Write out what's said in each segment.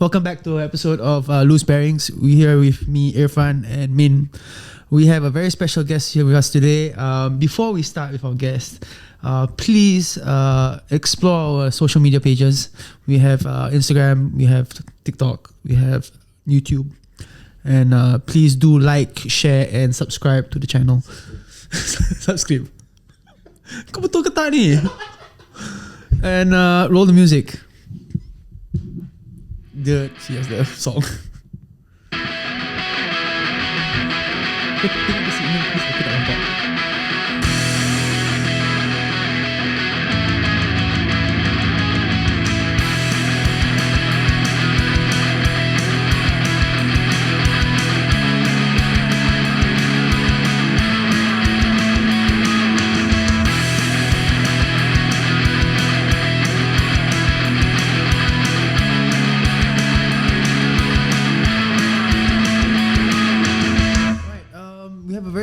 Welcome back to an episode of Loose Bearings. We're here with me, Irfan, and Min. We have a very special guest here with us today. Before we start with our guest, please explore our social media pages. We have Instagram, we have TikTok, we have YouTube. And please do like, share, and subscribe to the channel. Subscribe. Kau betul ke tak ni? And roll the music. Here's the song. Kau tengok di sini, please, aku tak nampak.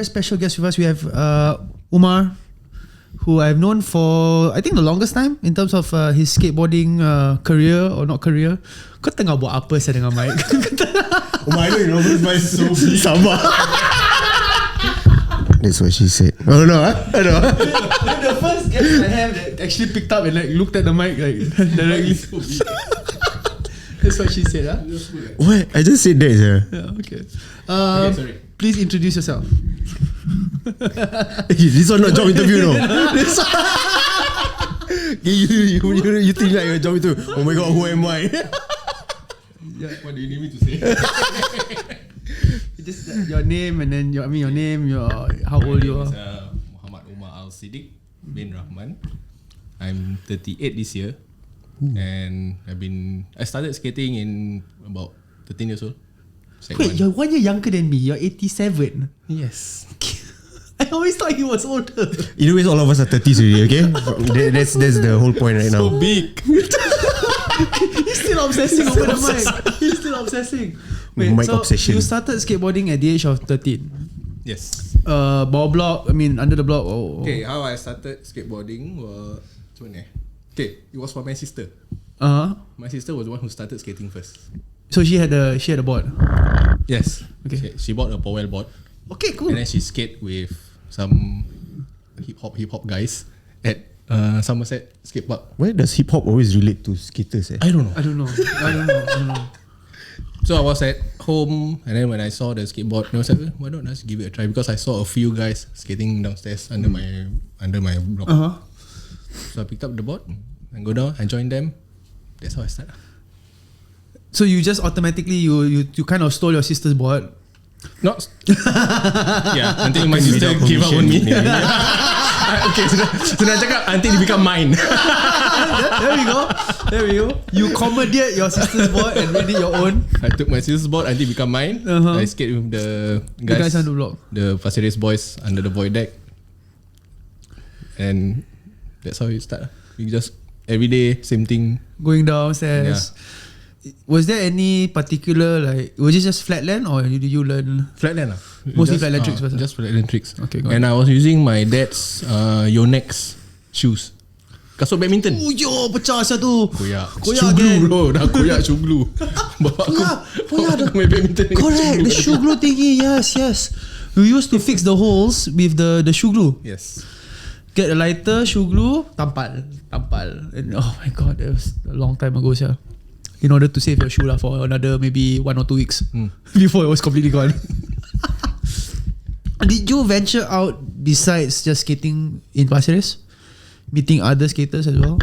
Special guest with us. We have Umar, who I've known for I think the longest time in terms of his skateboarding career or not career. Kau tengah buat apa saya dengan mic? Umar, I know you know this mic is so big. Sama. That's what she said. Oh no, I know. The first guest I have that actually picked up and like looked at the mic like directly. That's what she said, huh? What? I just said that, sir. Yeah, okay. Okay, sorry. Please introduce yourself. This one not job interview, no. You think like a job interview? Oh my god, who am I? What do you need me to say? Just your name and then your name, your how old you are. Muhammad Umar Al-Siddiq bin Rahman. I'm 38 this year. And I started skating in about 13 years old. Wait, you're 1 year younger than me. You're 87. Yes. I always thought he was older. Either way, all of us are 30s already, okay? That's the whole point right now. So big. He's still obsessing over the mic. He's still obsessing. Wait, Mic so obsession. you started skateboarding at the age of 13? Yes. Bawah block, under the block. Oh. Okay, how I started skateboarding was it was for my sister. My sister was the one who started skating first. So she had a board. Yes. Okay. She bought a Powell board. Okay, cool. And then she skate with some hip hop guys at Somerset skate park. Why does hip hop always relate to skaters? I don't know. I don't know. So I was at home, and then when I saw the skateboard, I was like, why not let's give it a try? Because I saw a few guys skating downstairs under my block. So I picked up the board and go down. I joined them. That's how I started. So you just automatically you kind of stole your sister's board. Not yeah, until my sister gave up on me. Okay, so nak cakap until it become mine. There we go. You commandeered your sister's board and made it your own. I took my sister's board until it become mine. I skate with the guys on the block, the Pasir Ris boys under the void deck, and that's how it started. We just every day same thing. Going downstairs. Yeah. Was there any particular was it just flatland or did you learn flatland? Mostly flatland tricks first. Just flatland tricks. Okay, and I was using my dad's Yonex shoes. Kasut badminton. Oh yo, pecah satu. Koyak again. Bro, dah koyak shoe glue. Bapak aku main badminton. Correct, the shoe glue thingy. Yes. We used to fix the holes with the shoe glue. Yes. Get a lighter, shoe glue, tampal. And oh my god, that was a long time ago, yeah. In order to save your shoe for another maybe 1 or 2 weeks before it was completely gone. Did you venture out besides just skating in Pasir Ris? Meeting other skaters as well?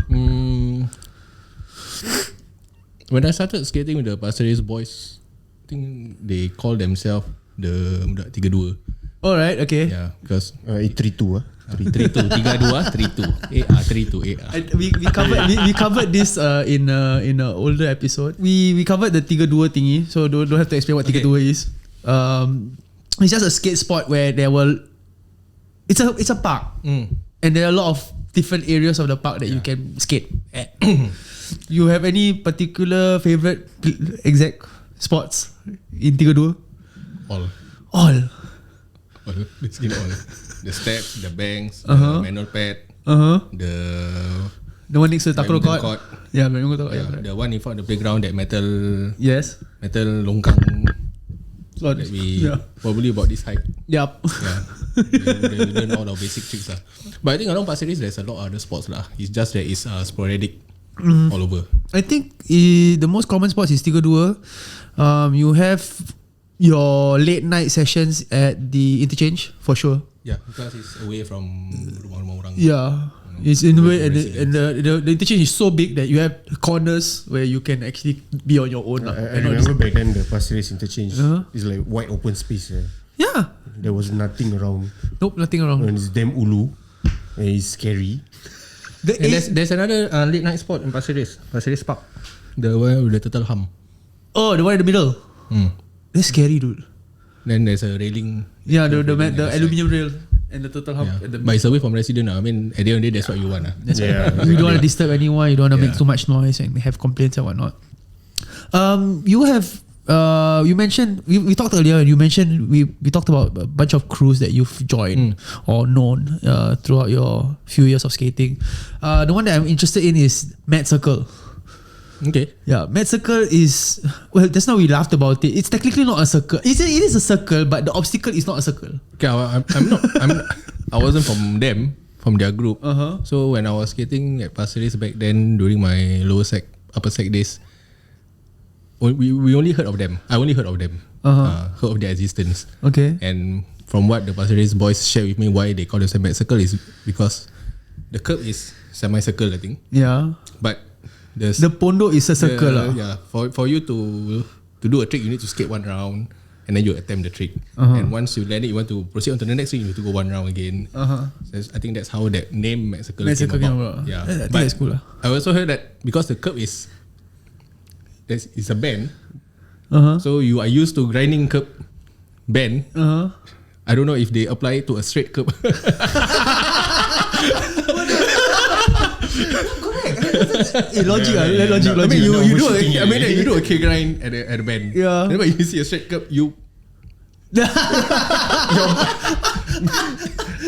When I started skating with the Pasir Ris boys, I think they call themselves the Budak 32. Alright, okay. Yeah, because 32 32 AR. We covered this in an older episode. We covered the 32 thingy, so don't have to explain what 32 is. It's just a skate spot where it's a park, and there are a lot of different areas of the park that you can skate at. You have any particular favorite exact spots in 32? All. Basically all. The steps, the banks, the manual pad, the one next to the takraw court. Yeah, memang tahu. Yeah, The one in front of the playground, that metal yes. longkang So, that we probably about this height. Yup. Yeah. They learn all the basic tricks lah. But I think around Pasir Ris there's a lot of other sports lah. It's just that it's sporadic all over. I think the most common sports is 3-2. You have your late night sessions at the interchange for sure. Yeah, because it's away from rumah-rumah orang. Yeah. It's in the way, and the interchange is so big that you have corners where you can actually be on your own. I remember back then the Pasir Ris interchange is like wide open space. Yeah. There was nothing around. Nope, nothing around. And it's damn ulu. And it's scary. And there's another late night spot in Pasir Ris Park. The one with the turtle hum. Oh, the one in the middle. That's scary, dude. Then there's a railing. Yeah, the aluminium rail and the turtle hum. Yeah. But it's away from resident. I mean, at the end of the day, that's what you want. That's you don't want to disturb anyone. You don't want to make too much noise and have complaints and whatnot. You have. You mentioned we talked earlier. You mentioned we talked about a bunch of crews that you've joined or known throughout your few years of skating. The one that I'm interested in is Mad Circle. Okay. Yeah, Mad Circle is, well, just now we laughed about it. It's technically not a circle. It is a circle, but the obstacle is not a circle. Okay, I wasn't from them, from their group. So when I was skating at Pasir Ris back then during my upper sec days, we only heard of them. I only heard of them. Heard of their existence. Okay. And from what the Pasir Ris boys shared with me, why they call themselves Mad Circle is because the curve is semi-circle, I think. Yeah. But the pondo is a circle. Yeah. For you to do a trick, you need to skate one round and then you attempt the trick. And once you land it, you want to proceed on to the next trick, you need to go one round again. So I think that's how that name Mad Circle came about. Yeah. I think that's cool. I also heard that because the curve is a bend, so you are used to grinding curb bend. I don't know if they apply it to a straight curb. Logic. I mean, you do a K grind at a bend. Yeah. Then when you see a straight curb,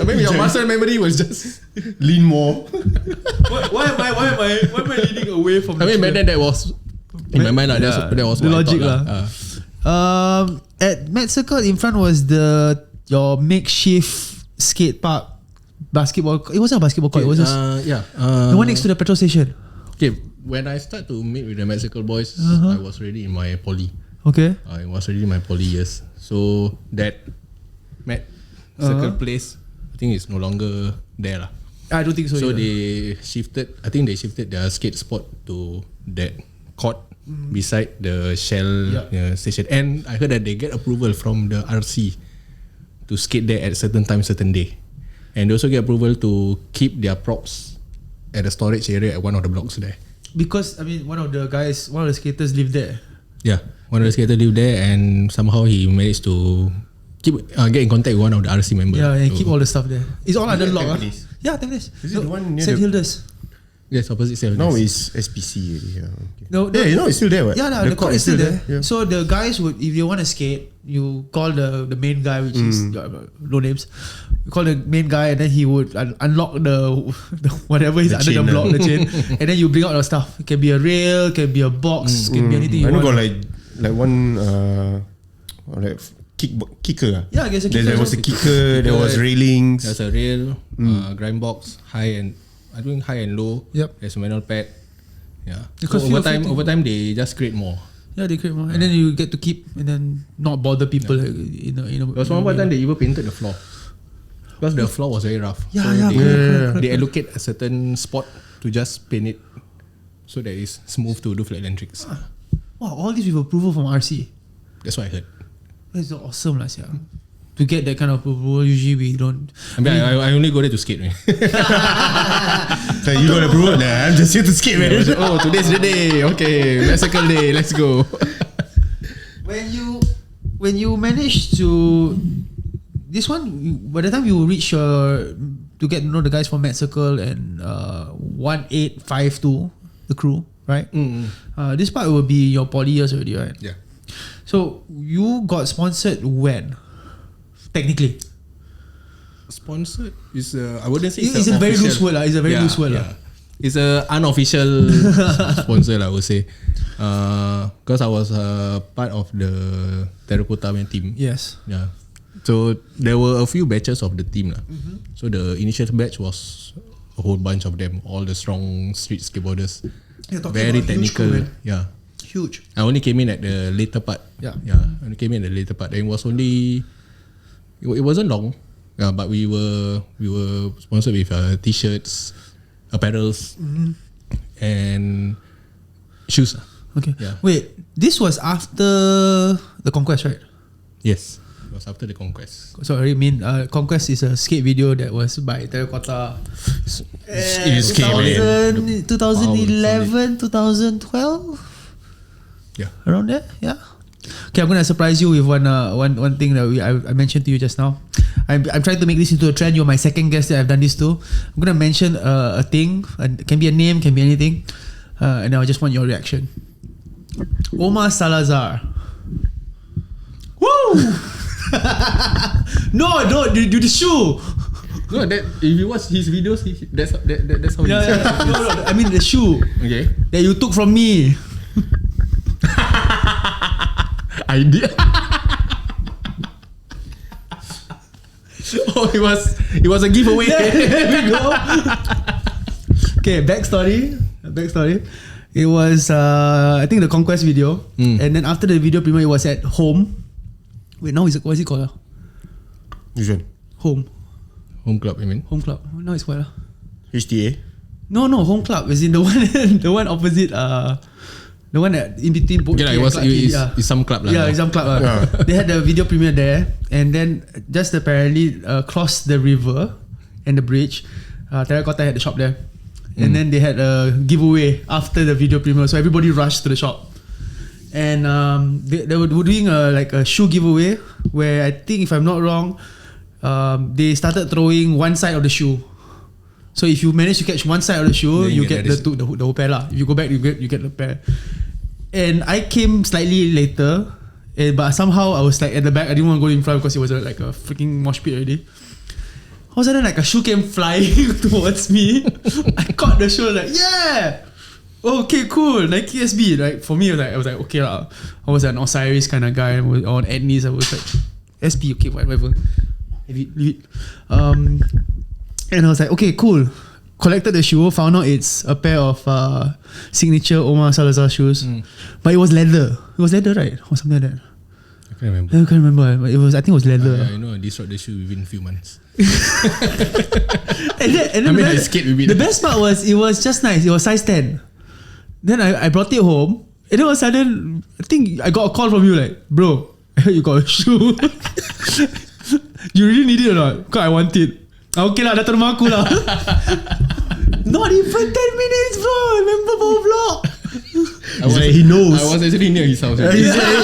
maybe your muscle memory was just lean more. Why am I leaning away from? I mean, back then that was in my mind. That was the what logic. I thought, At Mad Circle in front was your makeshift skate park. Basketball. It wasn't a basketball court. It was the one next to the petrol station. Okay, when I start to meet with the Mad Circle boys, I was already in my poly. Okay. I was already in my poly years. So that Mad Circle place, I think it's no longer there lah. I don't think so. So they shifted. I think they shifted their skate spot to that court beside the Shell station. And I heard that they get approval from the RC to skate there at certain time, certain day. And they also get approval to keep their props at the storage area at one of the blocks there. Because I mean, one of the skaters lived there. Yeah, one of the skaters lived there, and somehow he managed to get in contact with one of the RC members. Yeah, and keep all the stuff there. It's all under lock. Yeah, Tampines. Is it the one near St. Hilda's? Yes, opposite St. Now it's SPC. No, it's still there. Right? Yeah, the court is still there. Yeah. So the guys would, if you want to skate, you call the main guy, which is no names. You call the main guy, and then he would unlock the whatever is under the block, the chain, and then you bring out your stuff. It can be a rail, can be a box, can be anything. I know got like one like kicker. Yeah, I guess a kicker. There was a kicker. There was railings. There's a rail, grind box, high and low. Yep. There's a manual pad. Yeah. Because so over time they just create more. Yeah, they create more, and then you get to keep and then not bother people. There was one time they even painted the floor because the floor was very rough. Yeah, so correct. They allocate a certain spot to just paint it so that it's smooth to do flatland tricks. Wow, all this with approval from RC. That's what I heard. That's awesome, yeah. To get that kind of approval, usually we don't. I mean, I only go there to skate, man. So you got approval? Nah, I'm just here to skate, man. Oh, today's the day. Okay, Mad Circle day. Let's go. When you manage to this one, by the time you reach to get to know the guys from Mad Circle and 1852, the crew, right? This part will be your poly years already, right? Yeah. So you got sponsored when? Technically, sponsored is I wouldn't say it's a very loose word. It's a very loose word. It's a unofficial sponsor lah, I would say. Because I was part of the Terracotta team. Yes. Yeah. So there were a few batches of the team lah. So the initial batch was a whole bunch of them, all the strong street skateboarders. Very technical. Yeah. Huge. I only came in at the later part. Yeah. I only came in at the later part. And it wasn't long. Yeah, but we were sponsored with t-shirts, apparels, and shoes. Okay. Yeah. Wait, this was after the Conquest, right? Yes, it was after the Conquest. Sorry, I mean, Conquest is a skate video that was by Terracotta. It's skate, man. 2011, 2012? Yeah. Around there? Yeah. Okay, I'm gonna surprise you with one thing that I mentioned to you just now. I'm trying to make this into a trend. You're my second guest that I've done this to. I'm gonna mention a thing. It can be a name, can be anything, and I just want your reaction. Omar Salazar. Woo! No, do the shoe. No, that if you watch his videos, that's how he Yeah. No, I mean the shoe. Okay. That you took from me. I did. Oh, it was a giveaway. There we go. Okay, backstory. It was I think the Conquest video, and then after the video premiere, it was at home. Wait, now what is it called? Which one? Home Club, I mean. Home Club. Now it's what? HTA? No, Home Club is in the one the one opposite the one that in between both. Yeah, it's some club lah. Yeah, it's some club. They had the video premiere there, and then just apparently cross the river and the bridge. Terracotta had the shop there, and then they had a giveaway after the video premiere, so everybody rushed to the shop. And they were doing a shoe giveaway where I think, if I'm not wrong, they started throwing one side of the shoe. So if you manage to catch one side of the shoe, then you get the whole pair lah. If you go back, you get the pair. And I came slightly later, but somehow I was like at the back. I didn't want to go in front because it was like a freaking mosh pit already. All of a sudden, like a shoe came flying towards me. I caught the shoe, like, yeah! Okay, cool. Nike SB. Like for me, I was like okay lah. I was an Osiris kind of guy. On Edneys, I was like SB. Okay, whatever. Leave it. And I was like, okay, cool. Collected the shoe. Found out it's a pair of signature Omar Salazar shoes, but it was leather. It was leather, right, or something like that. I can't remember. I can't remember. But I think it was leather. I know I destroyed the shoe within a few months. and then I skate with it. The best part was it was just nice. It was size 10. Then I brought it home, and then all of a sudden, I think I got a call from you like, bro, I heard you got a shoe. You really need it or not? Because I want it. Okay lah, datang rumah aku lah. Not even 10 minutes, bro. Remember bawa vlog. He knows. I was actually near his house. He's like,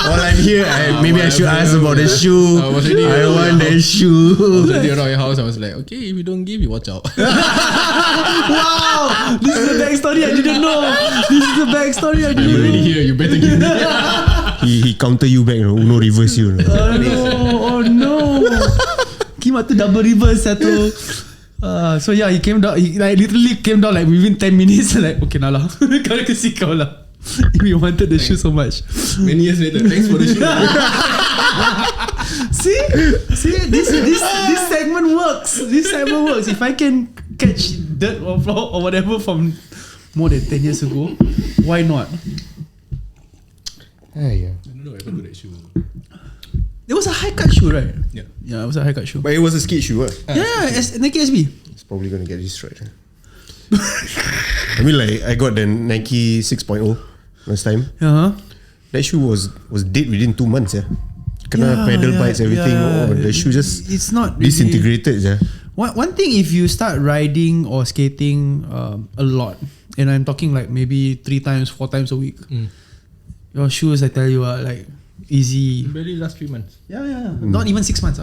while I'm here, maybe I should ask about the shoe. I want that shoe. I was already around your house. I was like, okay, if you don't give, you watch out. Wow, this is the backstory I didn't know. I'm already here. You better give me. He counter you back, Uno reverse you. Oh no. Kim tu double reverse satu. So yeah, he came down. He like literally came down like within 10 minutes. Like okay, nah lah. Kau kasi kau lah. We wanted the shoe so much. Many years later, thanks for the shoe. See, this segment works. This segment works. If I can catch dirt or floor or whatever from more than 10 years ago, why not? Yeah. I don't know if I got that shoe. It was a high cut shoe, right? Yeah. Yeah, it was a high cut shoe. But it was a skate shoe, Yeah, Nike SB. It's probably gonna get destroyed. I mean, like I got the Nike 6.0 last time. That shoe was dead within 2 months. Kena pedal bites, everything. The shoe just it's not disintegrated. One thing, if you start riding or skating a lot, and I'm talking like maybe 3 times, 4 times a week, your shoes, I tell you, are like easy. Barely last 3 months. Yeah. Not even 6 months.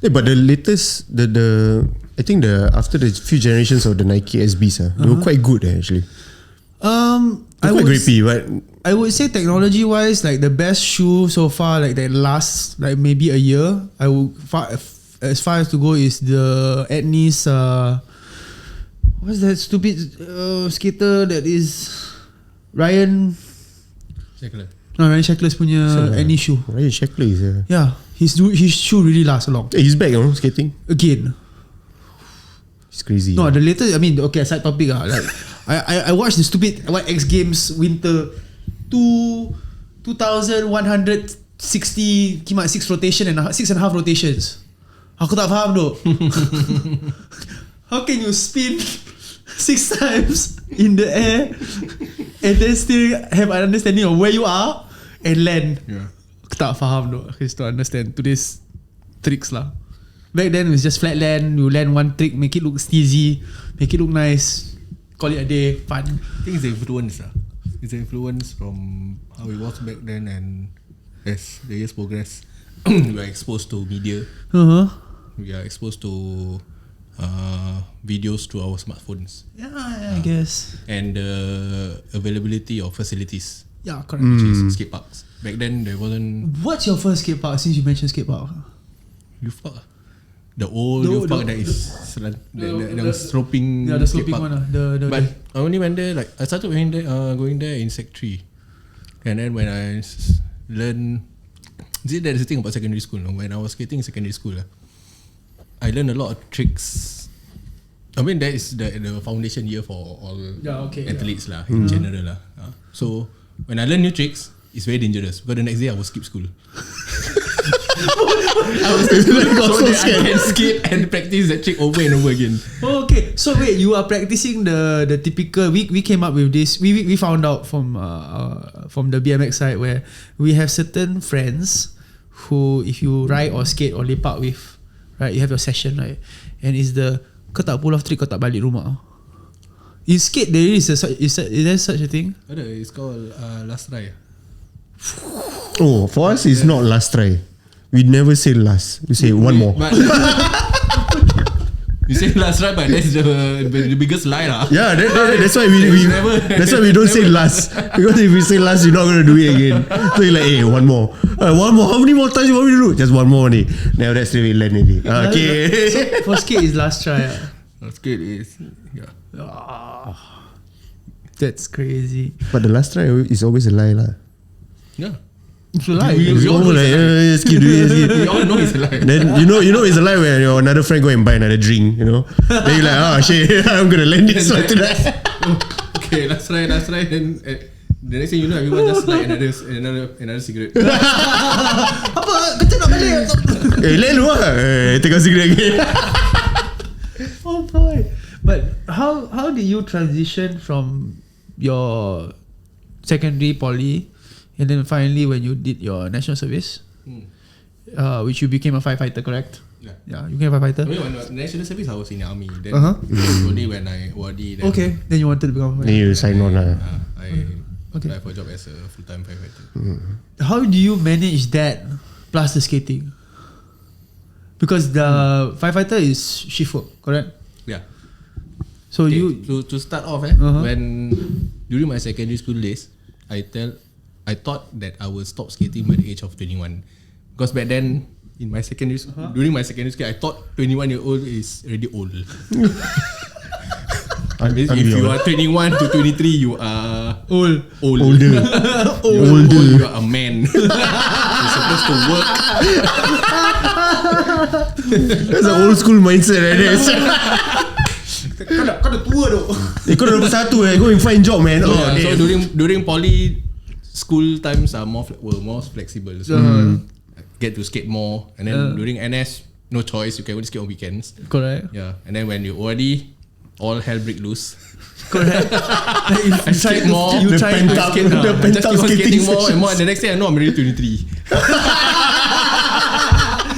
Yeah, but the latest, the I think after the few generations of the Nike SBs, they were quite good actually. They're quite grippy, but I would say technology wise, like the best shoe so far, like that lasts like maybe a year. As far as to go is the Edneys. What's that stupid skater that is Ryan? Shackler. No, Ryan Shackler's punya any shoe. Ryan Shackler is Yeah, his shoe really lasts long. he's back, skating. Again. It's crazy. No, the latest. I mean, okay, side topic. Like, I watched the stupid X Games winter 2,160 kimat 6 rotation and 6.5 rotations. Aku tak faham tu. How can you spin 6 times in the air and then still have an understanding of where you are and land? Yeah. Aku tak faham tu. I just don't understand today's tricks lah. Back then it was just flat land. You land one trick, make it look steezy, make it look nice, call it a day, fun. I think it's the influence lah. It's the influence from how it was back then, and as the years progress, we are exposed to media. We are exposed to videos through our smartphones. Yeah, I guess. And the availability of facilities, Yeah, correct. which is skate parks. Back then there wasn't What's your first skate park since you mentioned skate park? youth park. The old youth park that is the sloping. Yeah, the skate sloping park. one. But I only went there, like I started going there in Sec 3. And then when I learned, that's the thing about secondary school. When I was skating in secondary school, I learned a lot of tricks. I mean, that is the foundation year for all athletes lah, in general lah. So when I learn new tricks, it's very dangerous because the next day I will skip school. I was so that I can skate and practice that trick over and over again. Oh, okay. So wait, you are practicing the typical. We came up with this. We found out from the BMX side where we have certain friends who, if you ride or skate or lepak with, right, you have your session, right, and it's the kau tak pull off trick, kau tak balik rumah. You skate, there is there such a thing? It's called last try. Oh, for us it's not last try. We never say last. We say one more. But you say last try, but that's the biggest lie lah. Yeah, that's why that's why we don't say last, because if we say last, you're not gonna do it again. So you're like, hey, one more. How many more times you want me to do? Just one more only. Now that's the way we learn it. Okay. So for skate is last try. Skate is That's crazy. But the last try is always a lie lah. Yeah. It's a lie. It's all almost know like it's skip. We all know it's a lie. Then you know it's a lie when your another friend go and buy another drink. Then you're like, oh shit, I'm gonna lend this one to that. Okay, last try. Then the next thing you know, everyone just like another cigarette. Apa? Kata nak balik. Let lu lah. Take a cigarette again. Oh boy. But how did you transition from your secondary poly and then finally when you did your national service, which you became a firefighter, correct? Yeah, you became a firefighter. I mean, when national service, I was in the army. Then only when I ORD, then you wanted to become a firefighter. Then you sign on lah. I applied for a job as a full-time firefighter. How do you manage that plus the skating? Because the firefighter is shift work, correct? Yeah. So Okay, you to start off, when during my secondary school days, I thought that I would stop skating by the age of 21, because back then in my secondary school, during my secondary school, I thought 21-year-old is already old. If you are 21 to 23, you are older. You are a man. You're supposed to work. That's an old school mindset, right? kau dah tua tu. Kau dah 21 go and find job, man. So during poly, school times were more flexible. So get to skate more, and then during NS, no choice. You can only skate on weekends. Correct. Yeah, and then when you ORD, all hell break loose. Correct. I skate more. You try to skate. Just keep on skating more and more. And the next day, I know I'm already 23.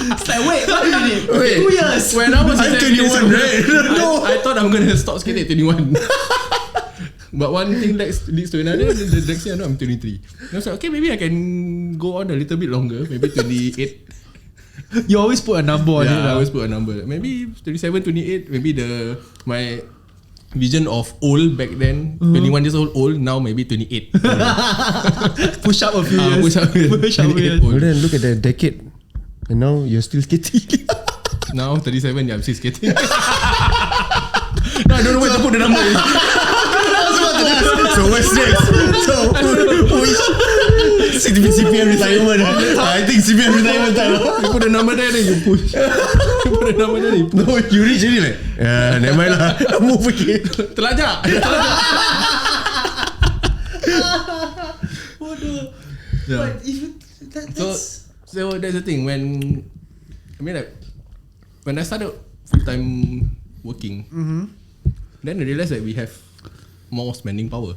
It's like, wait 2 years. When I was I'm 21, right? No. I thought I'm gonna stop skating at 21. But one thing leads to another. The next year I know I'm 23. And I was like, okay, maybe I can go on a little bit longer. Maybe 28. You always put a number on it. I always put a number. Maybe 27, 28. Maybe my vision of old back then, 21 years old. Now maybe 28. Push up a few years. Push up a few years. Well, then look at the decade, and now you're still skating. Now 37, yeah, I'm still skating. No, I don't know where to put the number. So what's next? So CPF retirement. I think CPF retirement time. You put the number there, then you push. You put the number there, then you push. No, you reach already like, never mind lah. Move again. Terlajak. Yeah. But even that's So that's the thing. When I started full time working, then I realized that we have more spending power.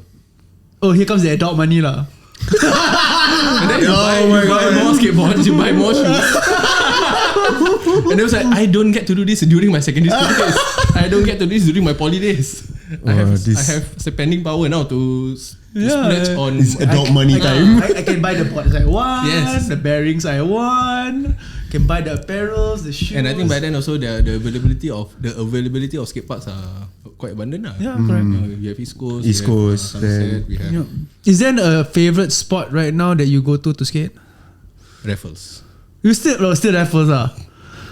oh, here comes the adult money lah. And then you buy more skateboards, you buy more shoes. And it was like, I don't get to do this during my secondary school days. I don't get to do this during my poly days. I have spending power now to splurge on adult money time. I can buy the boards I want. Yes. The bearings I want. Can buy the apparels, the shoes. And I think by then also the availability of skate parks are quite abundant lah. Yeah, correct. We have East Coast, East Coast, Sunset, we have Yeah. Is there a favorite spot right now that you go to skate? Raffles. You still Raffles ah?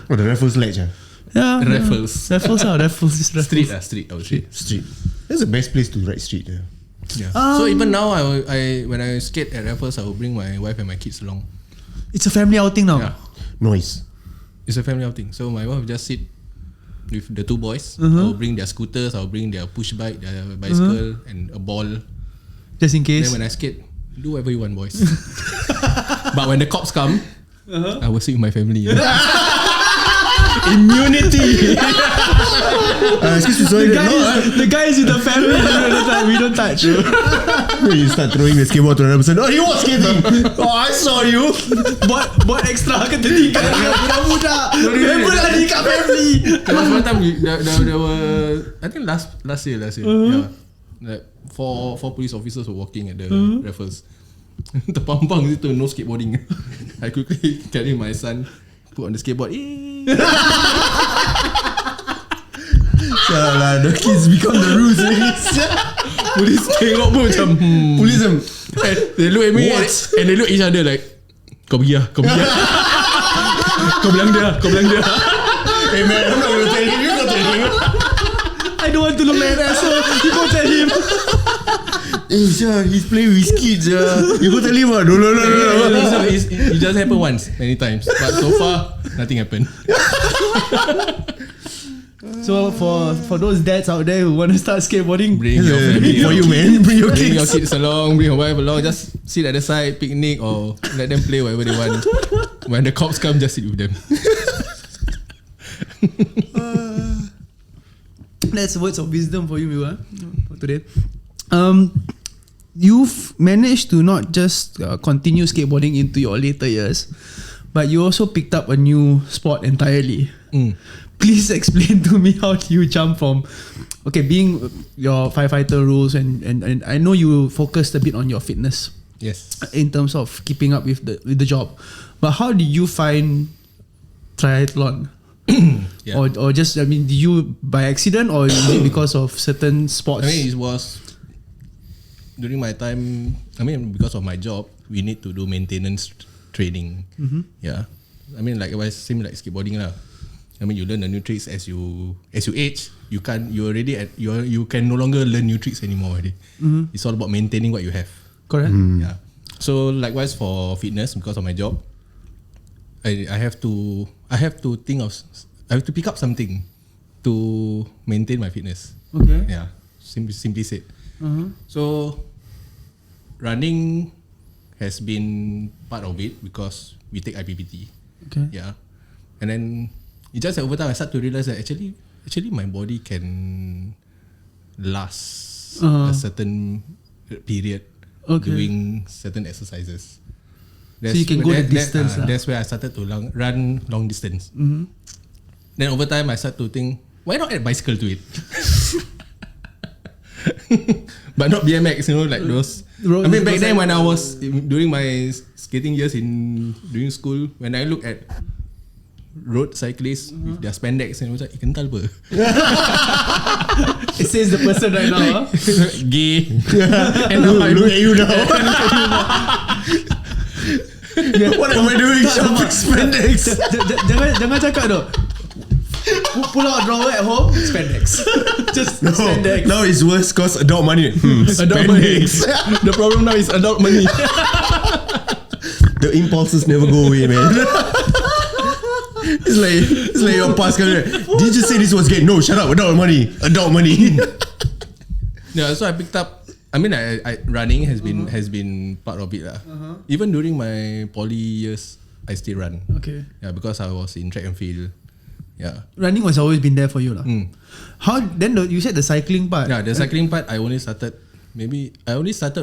Oh, the Raffles Ledge. Yeah. Raffles. Raffles ah, Raffles is Raffles. Street I would say. Street. That's the best place to ride street. Yeah. So even now, I when I skate at Raffles, I will bring my wife and my kids along. It's a family outing now. Yeah. Noise. It's a family outing. So my wife just sit with the two boys. I will bring their scooters, I will bring their push bike, their bicycle, and a ball. Just in case. Then when I skate, do whatever you want, boys. But when the cops come, I will sit with my family. Immunity. Excuse me, sorry. The guys in the family we don't touch. You start throwing the skateboard to another person. Oh, he was skating. Oh, I saw you. Buat extra ke tinggal budak-budak. Memang lagi kat family. There was one time there were, I think last year. Yeah. Like four police officers were walking at the Raffles. Terpampang situ, no skateboarding. I quickly carry my son, put on the skateboard. Salah, the kids become the rules. Police tengok pun macam Police them. They look at me and they look at each other like, Kau pergi lah. Kau bilang dia. Hey man, I'm not gonna tell him. You go tell him. I don't want to look like that, so you go tell him. Hey, he's playing with kids. You go tell him. No. It just happened once, many times. But so far, nothing happened. So for those dads out there who want to start skateboarding, Bring your family For you, man. Bring your Bring your kids. kids along, bring your wife along. Just sit at the side, picnic, or let them play whatever they want. When the cops come, just sit with them. that's words of wisdom for you, for today. You've managed to not just continue skateboarding into your later years, but you also picked up a new sport entirely. Please explain to me how you jump from being your firefighter rules and I know you focused a bit on your fitness. Yes. In terms of keeping up with the job, but how did you find triathlon? Yeah. Or just did you by accident or is it because of certain sports? It was during my time. Because of my job, we need to do maintenance training. Yeah, like it was same like skateboarding lah. You learn the new tricks as you age. You can no longer learn new tricks anymore already. It's all about maintaining what you have. Correct. Yeah. So likewise for fitness, because of my job, I have to pick up something to maintain my fitness. Okay. Yeah. Simply said. So running has been part of it because we take IPPT. Okay. Yeah. And then it just over time I start to realize that actually my body can last a certain period doing certain exercises. So you can go the distance. That's where I started to run long distance. Then over time I start to think, why not add bicycle to it? But not BMX, like those. Back then when I was during my skating years during school, when I look at road cyclists with their spandex and I was like, kental apa? It says the person right now. Gay. And look at you now. What am I doing? Shopping spandex. Jangan cakap tu. pull out a drawer at home, spandex. Just spandex. Now it's worse cause adult money. Adult money. Spandex. The problem now is adult money. The impulses never go away, man. It's like your past career. Did you say this was gay? No, shut up. Adult money. Yeah, so I picked up. I mean, I running has been part of it lah. Even during my poly years, I still run. Okay. Yeah, because I was in track and field. Yeah. Running has always been there for you lah. How then? You said the cycling part. Yeah, the cycling part I only started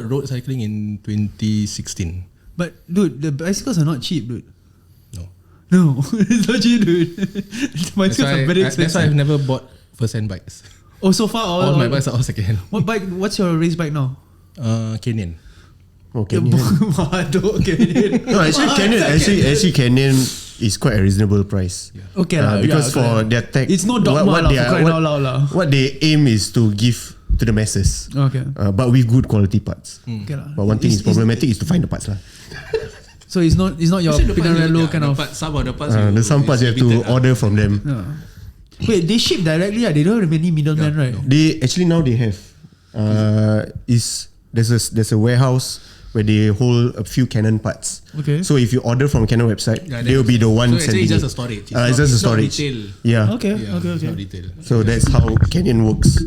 road cycling in 2016. But dude, the bicycles are not cheap, dude. No. It's not cheap, dude. Bicycles are very That's why expensive. I've never bought first-hand bikes. Oh, so far All my bikes are all second-hand. What bike? What's your race bike now? Canyon. Okay. Canyon. No, actually Canyon is quite a reasonable price. Yeah. Okay lah. Because for their tech, it's no dogma lah. For crying out loud lah. what they aim is to give to the masses. Okay. But with good quality parts. Okay lah. But one thing is problematic is to find the parts lah. So it's not your Pinarello kind of. Some of the parts. There's some parts you have to order from them. Wait, they ship directly. They don't have any middleman, right? No. They actually now they have. There's a warehouse where they hold a few Canon parts. Okay. So if you order from Canon website, they will be the one so sending. It's just it. a storage. It's just a storage. Not retail. Yeah. Okay. It's not retail. So that's how Canon works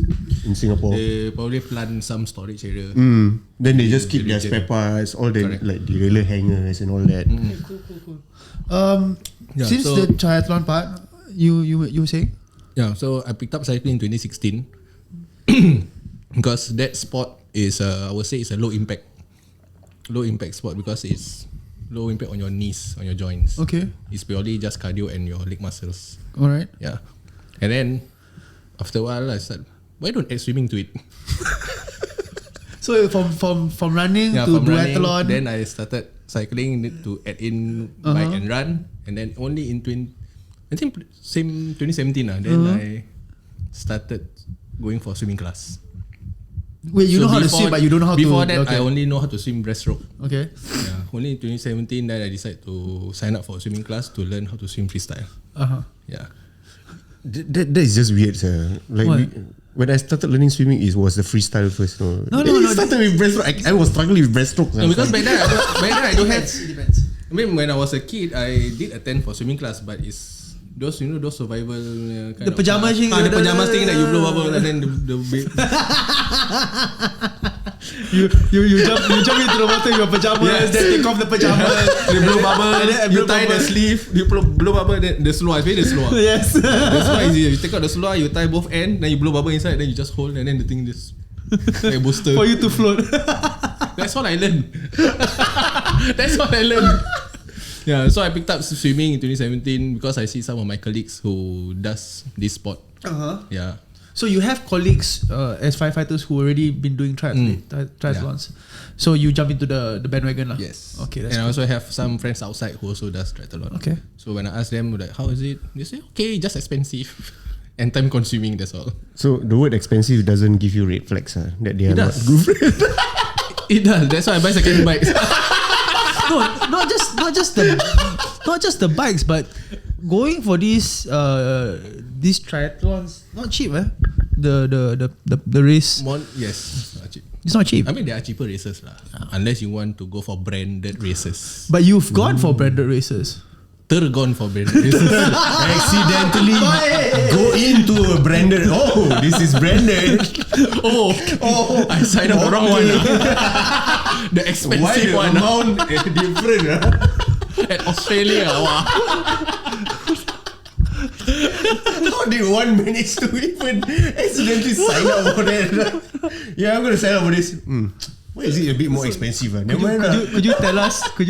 in Singapore. They probably plan some storage area. Then they just keep their spare parts, all the like derailleur hangers and all that. Cool. Yeah, Since so- the triathlon part, you were saying? Yeah, so I picked up cycling in 2016 because that sport is I would say it's a low impact sport because it's low impact on your knees, on your joints. Okay. It's purely just cardio and your leg muscles. All right. Yeah. And then after a while I said, why don't add swimming to it? So from running to from running, duathlon. then I started cycling to add in bike and run, and then only in 2017 then I started going for swimming class. Wait, you So know how to swim, but you don't know how to. Before that, okay. I only know how to swim breaststroke. Okay. Yeah, only in 2017 then I decided to sign up for a swimming class to learn how to swim freestyle. Yeah. That is just weird, sir. Like What? when I started learning swimming, it was the freestyle first. No, It started with breaststroke. I was struggling with breaststroke. No, because back then I don't have. It depends. I mean, when I was a kid, I did attend for swimming class, but it's those those survival kind The pajama thing. the pajama thing that you blow bubble and then the you jump into the water in your pajamas, Yes. then take off the pajamas. you blow bubble, And then you blow tie the bubble. sleeve, you blow bubble, then the slow. It's very the slow. Yes. That's why easy. You take out the slow, you tie both ends, then you blow bubble inside, then you just hold, and then the thing just like a booster. For you to float. That's what I learned. That's what I learned. Yeah, so I picked up swimming in 2017 because I see some of my colleagues who does this sport. Yeah. So you have colleagues as firefighters who already been doing triathlons. So you jump into the bandwagon lah. Yes. Okay, that's and I cool. also have some friends outside who also does triathlon. Okay. So when I ask them like, how is it? They say, okay, just expensive and time consuming. That's all. So the word expensive doesn't give you red flags, that they are It not does. good. It does. That's why I buy second bikes. No, not just the bikes, but going for these triathlons not cheap, the race. Yes, not cheap. It's not cheap. I mean, there are cheaper races lah. Unless you want to go for branded races. But you've gone for branded races. Gone for branded races. Accidentally go into a branded. Oh, this is branded. oh, I signed up the wrong one. The Why expensive the one. amount different? At Australia. Wow. How did one manage to even accidentally sign up for that? Yeah, I'm gonna sign up for this. Why is it a bit more expensive? Never mind lah. Could you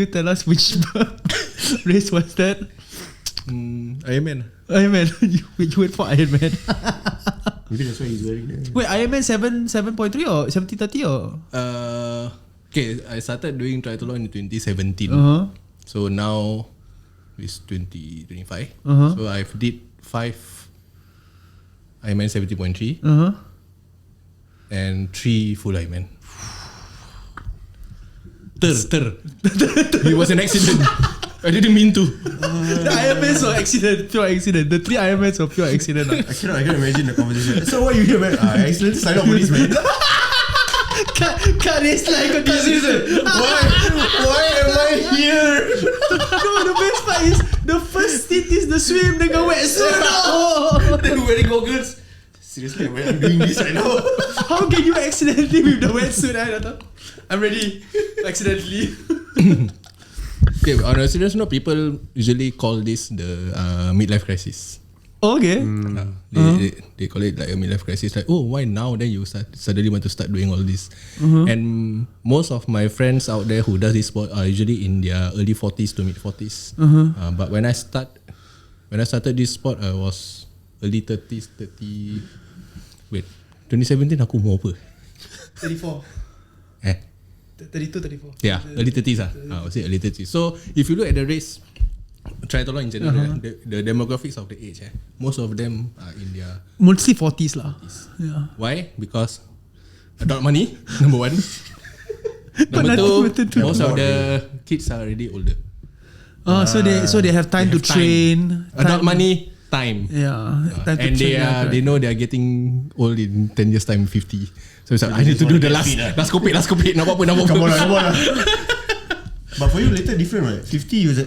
tell us which race was that? Ironman. Ironman. You went for Ironman. Maybe that's why he's wearing that. Wait, Ironman 7.3 or 70-30 or? Okay, I started doing triathlon in 2017. So now it's 2025. So I've did 5 Ironman 70.3 and 3 full Ironman. It was an accident. I didn't mean to. The Ironmans were accident, pure accident. The 3 Ironmans were pure accident. I cannot imagine the conversation. So what you hear, man? I accidentally signed up for this, man. Cut this like a disease. Why am I here? No, the best part is the first stint is the swim dengan wetsuit. Then wearing goggles. Seriously, man, I'm doing this right now. How can you accidentally with the wetsuit? I'm ready. Accidentally. Okay, on a serious note, people usually call this the midlife crisis. Okay. They call it like a midlife crisis. Like, oh, why now? Then you suddenly want to start doing all this. And most of my friends out there who does this sport are usually in their early 40s to mid 40s. But when I started this sport, I was early 30s, 30. Wait, 2017 aku umur apa? 34. 32, 34. Yeah, early 30s lah. I would say early 30s. So if you look at the race, triathlon in general, the demographics of the age, most of them are in their mostly 40s lah. Yeah. Why? Because adult money, number one. Number two, most of the kids are already older. So they have time to train. Adult money, time. Yeah. Time And they know they are getting old in 10 years time, 50. So it's like, I need to do the last kopek. Nak buat apa. Come on. But for you later different, right? 50 you said,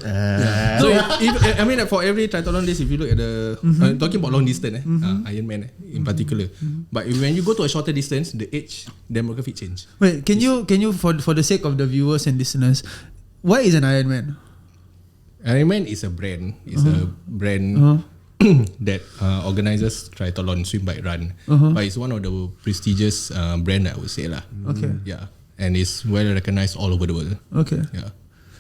So I mean for every triathlon race, if you look at the talking about long distance, Ironman in particular. But when you go to a shorter distance, the age demographic change. Wait, can you for the sake of the viewers and listeners, what is an Ironman? Ironman is a brand. It's a brand that organizes triathlon, swim, bike, run. But it's one of the prestigious brand, I would say lah. Okay. Yeah, and it's well recognized all over the world. Okay. Yeah.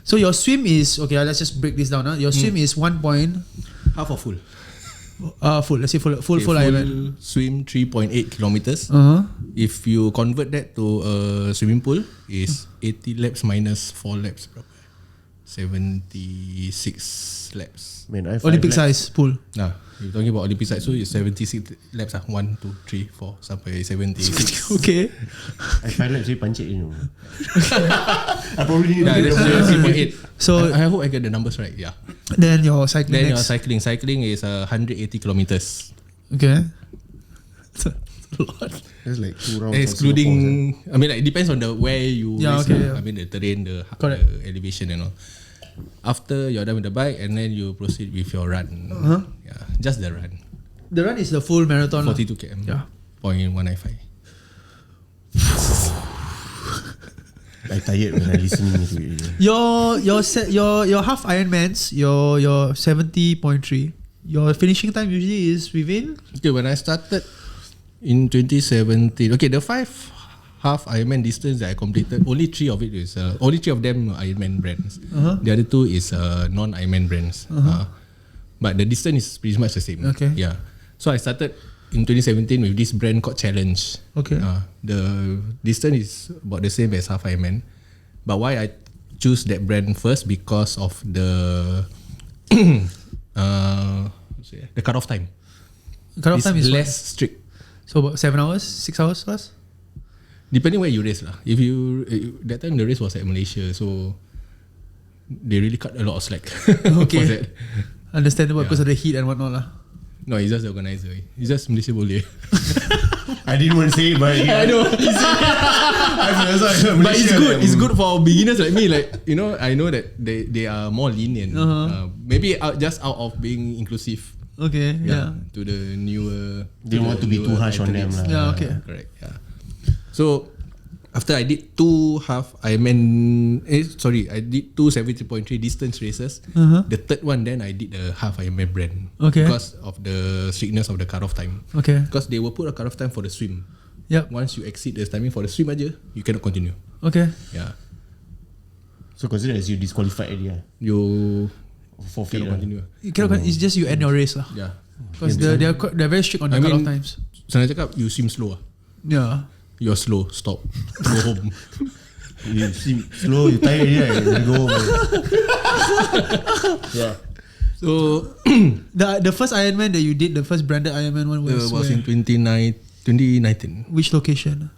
So your swim is okay. Let's just break this down. Your swim is 1 point. Half or full? Full. Let's say full Ironman. Swim 3.8 kilometers. If you convert that to a swimming pool, is 80 laps minus 4 laps, bro. 76 laps. Man, I have Olympic 5 laps. size pool. Nah, you're talking about Olympic side, so it's 76 laps. 1, 2, 3, 4 sampai 76. Okay. I 5 laps, saya pancit you know. I probably need That's 3.8. So I hope I get the numbers right. Yeah. then your cycling. Then your next. cycling. Cycling is 180 kilometers. Okay. That's a lot. That's like 2 rounds. Excluding, I mean, like, it depends on the where you race. Okay. I mean, the terrain, the Correct. elevation and all. After you're done with the bike, and then you proceed with your run. Yeah, just the run. The run is the full marathon. 42 km. Yeah. 0.195. I tired when I listening to it. Your half Ironmans, your 70.3. Your finishing time usually is within. Okay, when I started in 2017, okay, the 5 half Ironman distance that I completed, only 3 of them are Ironman brands. The other 2 is non-Ironman brands. But the distance is pretty much the same. Okay. Yeah. So I started in 2017 with this brand called Challenge. Okay. The distance is about the same as half Ironman. But why I choose that brand first? Because of the the cut-off time. Cut-off time is less strict. So about 7 hours, 6 hours plus. Depending where you race lah. If you that time the race was at Malaysia, so they really cut a lot of slack. Okay. For that. Understandable because Yeah. of the heat and whatnot lah. No, it's just the organizer. It's just Malaysia boleh. I didn't want to say it, but yeah. I know. But it's good. It's good for beginners like me. Like, you know, I know that they are more lenient. Maybe just out of being inclusive. Okay. Yeah. To the newer. They want to be too harsh on them lah. Yeah. Okay. Correct. Yeah. So after I did 2 half Ironman, I did 2 70.3 distance races. The third one, then I did the half Ironman brand. Okay. Because of the strictness of the cut-off time. Okay. Because they will put a cut-off time for the swim. Yep. Once you exceed the timing for the swim aja, you cannot continue. Okay. Yeah. So consider as you disqualified already. You Forfeit. cannot continue. You cannot. It's just you end your race lah. Yeah. Because they're very strict on the cut-off times. Senang cakap, you swim slow. Yeah. You're slow. Stop. Go home. You see slow, you tired already, right? You go home. Yeah. So The first Ironman that you did, the first branded Ironman one was in where? 2019. Which location?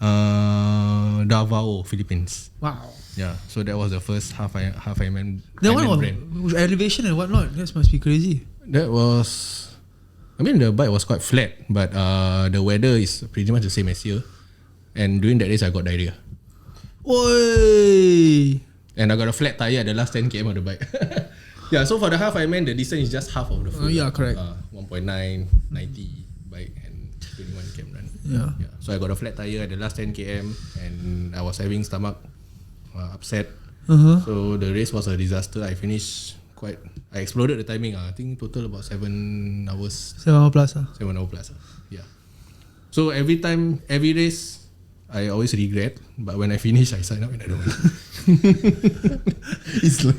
Davao, Philippines. Wow. Yeah, so that was the first half Ironman. That one Ironman was elevation and whatnot. That must be crazy. That was, I mean, the bike was quite flat, but the weather is pretty much the same as here. And during that days, I got diarrhea. Oi! And I got a flat tire at the last 10 km of the bike. Yeah, so for the half Ironman, the distance is just half of the full. Yeah, correct. 1.9, 90 bike and 21 km run. Yeah. So I got a flat tire at the last 10 km and I was having stomach upset. So the race was a disaster. I finished I exploded the timing. I think total about 7 hours. 7 hours plus. 7 hours plus. Yeah. So every race, I always regret. But when I finish, I sign up and I don't. It's like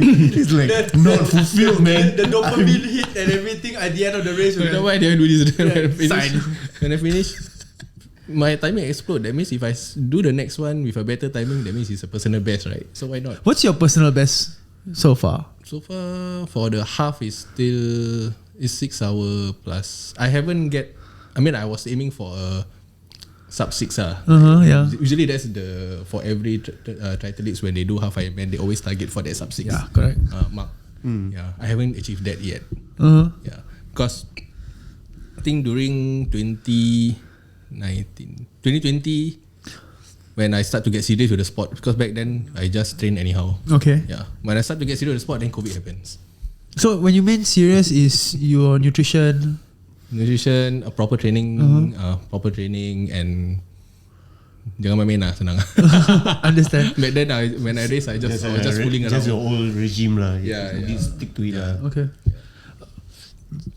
not fulfilled, man. The dopamine hit and everything at the end of the race. You know why did I do this? Sign. When I finish, my timing explode. That means if I do the next one with a better timing, that means it's a personal best, right? So why not? What's your personal best so far? So far, for the half is 6 hours plus. I was aiming for a sub 6. Yeah. Usually that's for every triathletes when they do half Ironman, they always target for that sub 6. Yeah, correct. Mark. Yeah, I haven't achieved that yet. Yeah, because I think during 2020, when I start to get serious with the sport, because back then I just train anyhow. Okay. Yeah, when I start to get serious with the sport, then COVID happens. So when you mean serious, is your nutrition, proper training, and jangan main lah, senang. Understand? Back then when I race, I was just fooling around. Just your old regime lah. Yeah. Stick to it lah. Okay.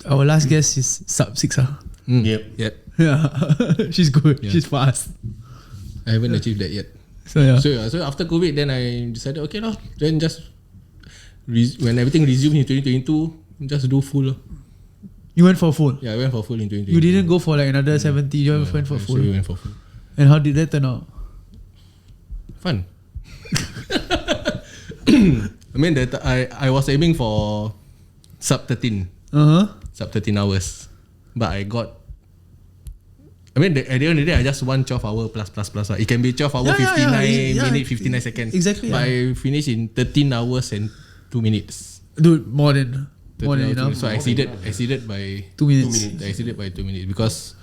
Our last guest is sub 6. Yep. Yeah. She's good. Yeah. She's fast. I haven't achieved that yet. So yeah. So after COVID, then I decided, okay lah, then just when everything resumed in 2022, just do full lah. You went for full? Yeah, I went for full in 2022. You didn't go for like another 70, you went for full? So we went for full. And how did that turn out? Fun. I mean, I was aiming for sub 13. Sub 13 hours. But at the end of the day, I just want 12 hour plus. It can be 12 hour, 59 minutes, 59 seconds. Exactly. But I finished in 13 hours and 2 minutes. Dude, more than enough. So I exceeded by 2 minutes. I exceeded by 2 minutes because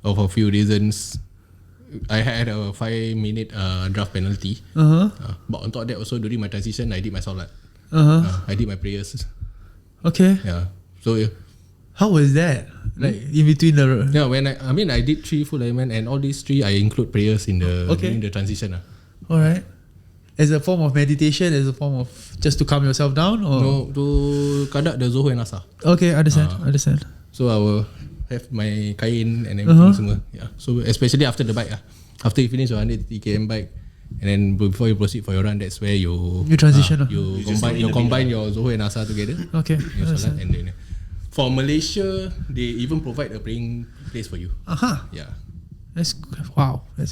of a few reasons. I had a 5-minute draft penalty. But on top of that, also during my transition, I did my salat. I did my prayers. Okay. Yeah. So how was that? Like in between the when I did 3 full Ironman, and all these 3 I include prayers in during the transition. All right. As a form of meditation, as a form of just to calm yourself down, or no, to kadak the Zohor and Asar. Okay, understand. So I will have my kain and everything semua. Yeah. So especially after the bike, after you finish your 100 km bike, and then before you proceed for your run, that's where you transition. You combine your Zohor and Asar together. Okay. Salat, and then for Malaysia, they even provide a praying place for you. Yeah. That's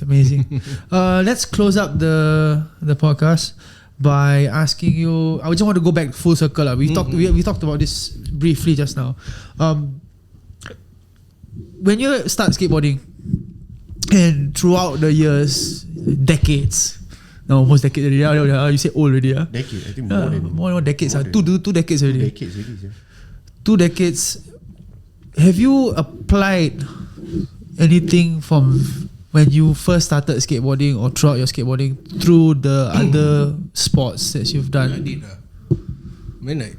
amazing. Let's close up the podcast by asking you. I just want to go back full circle. We talked about this briefly just now. When you start skateboarding, and throughout the years, decades. No, almost decades already. You say old already. Decade, I think more than decades. Two decades already. 2 decades already. 2 decades. Have you applied anything from when you first started skateboarding or throughout your skateboarding through the other sports that you've done? I did.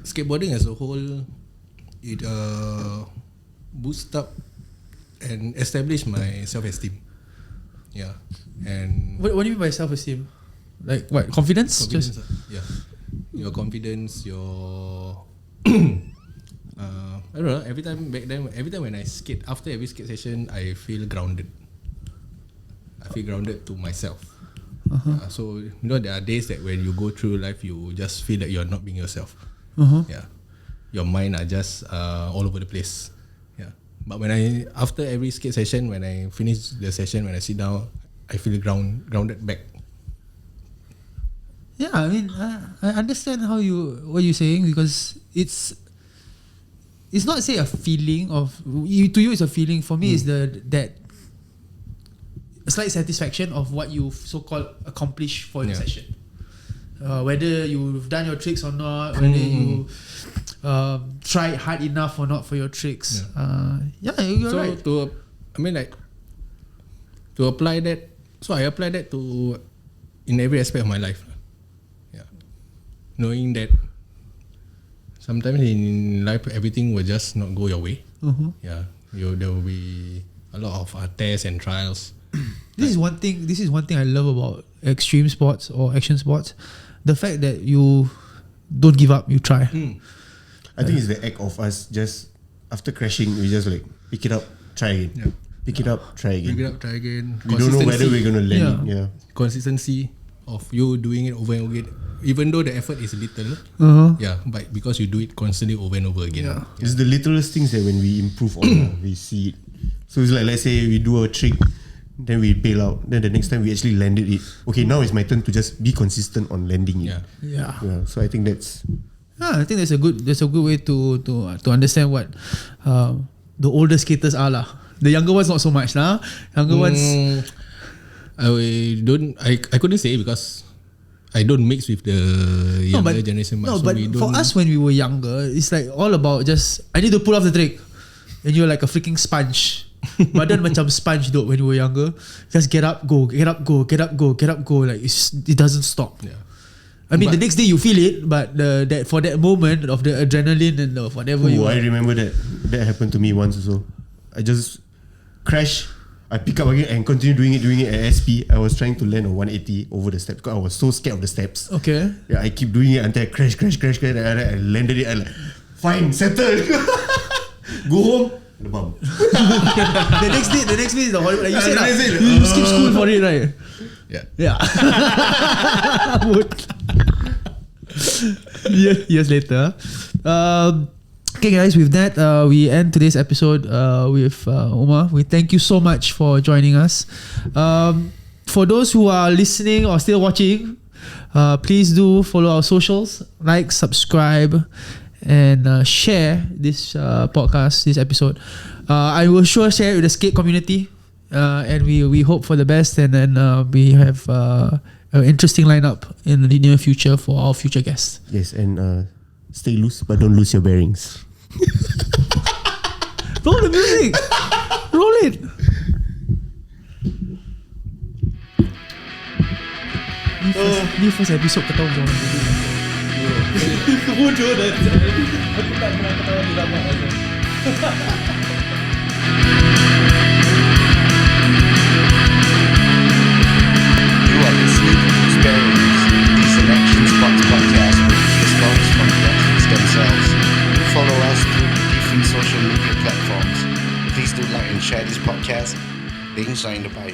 Skateboarding as a whole, it boost up and establish my self-esteem. Yeah. And what do you mean by self-esteem? Like what? Confidence? Yeah. Your confidence, your I don't know. Every time when I skate, after every skate session, I feel grounded. I feel grounded to myself. So there are days that when you go through life, you just feel that you're not being yourself. Yeah, your mind are just all over the place. Yeah, but after every skate session, when I finish the session, when I sit down, I feel grounded back. Yeah, I mean, I understand what you're saying, because it's not say a feeling of to you. It's a feeling. For me, it's that slight satisfaction of what you so-called accomplished for your session. Whether you've done your tricks or not, whether you tried hard enough or not for your tricks. You're So right. to apply that, so I apply that to in every aspect of my life. Yeah, knowing that sometimes in life everything will just not go your way. Yeah, there will be a lot of tests and trials. This is one thing I love about extreme sports or action sports. The fact that you don't give up, you try. I think it's the act of us just after crashing, we just like pick it up, try again. Yeah. Pick it up, try again. Pick it up, try again. We don't know whether we're gonna land it. Yeah. Consistency of you doing it over and over again, even though the effort is little. Yeah, but because you do it constantly over and over again. It's the littlest things that when we improve on, we see it. So it's like, let's say we do a trick, then we bail out. Then the next time we actually landed it. Okay, now it's my turn to just be consistent on landing it. Yeah. So I think that's. I think that's a good way to understand what the older skaters are lah. The younger ones not so much lah. Younger ones. I couldn't say because I don't mix with the younger generation much. No, so but we for don't, us when we were younger, it's like all about just I need to pull off the trick, and you're like a freaking sponge. Badan macam sponge though when you were younger. Just get up, go, get up, go, get up, go, get up, go. Like it doesn't stop. Yeah. I mean, the next day you feel it, but that for that moment of the adrenaline and the whatever I remember that happened to me once also. I just crash. I pick up again and continue doing it at SP. I was trying to land a 180 over the steps because I was so scared of the steps. Okay. Yeah, I keep doing it until I crash. And I landed it. I like, fine, settled. Go home. The bum. the next day is the horrible. Like you said, you skip school for it, right? Yeah. Years later. Okay, guys. With that, we end today's episode with Umar. We thank you so much for joining us. For those who are listening or still watching, please do follow our socials, like, subscribe, and share this podcast, this episode. I will sure share it with the skate community, and we hope for the best, and then we have an interesting lineup in the near future for our future guests. Yes, and stay loose, but don't lose your bearings. Roll the music. Roll it. Ni first episode ketawa macam orang bodoh. Bodoh dah. Aku tak pernah ketawa di dalam aja. You are listening to Experience, the Selection Spots podcast with the spots from the athletes themselves. Follow us through different social media platforms. Please do like and share this podcast. Links are in the bio.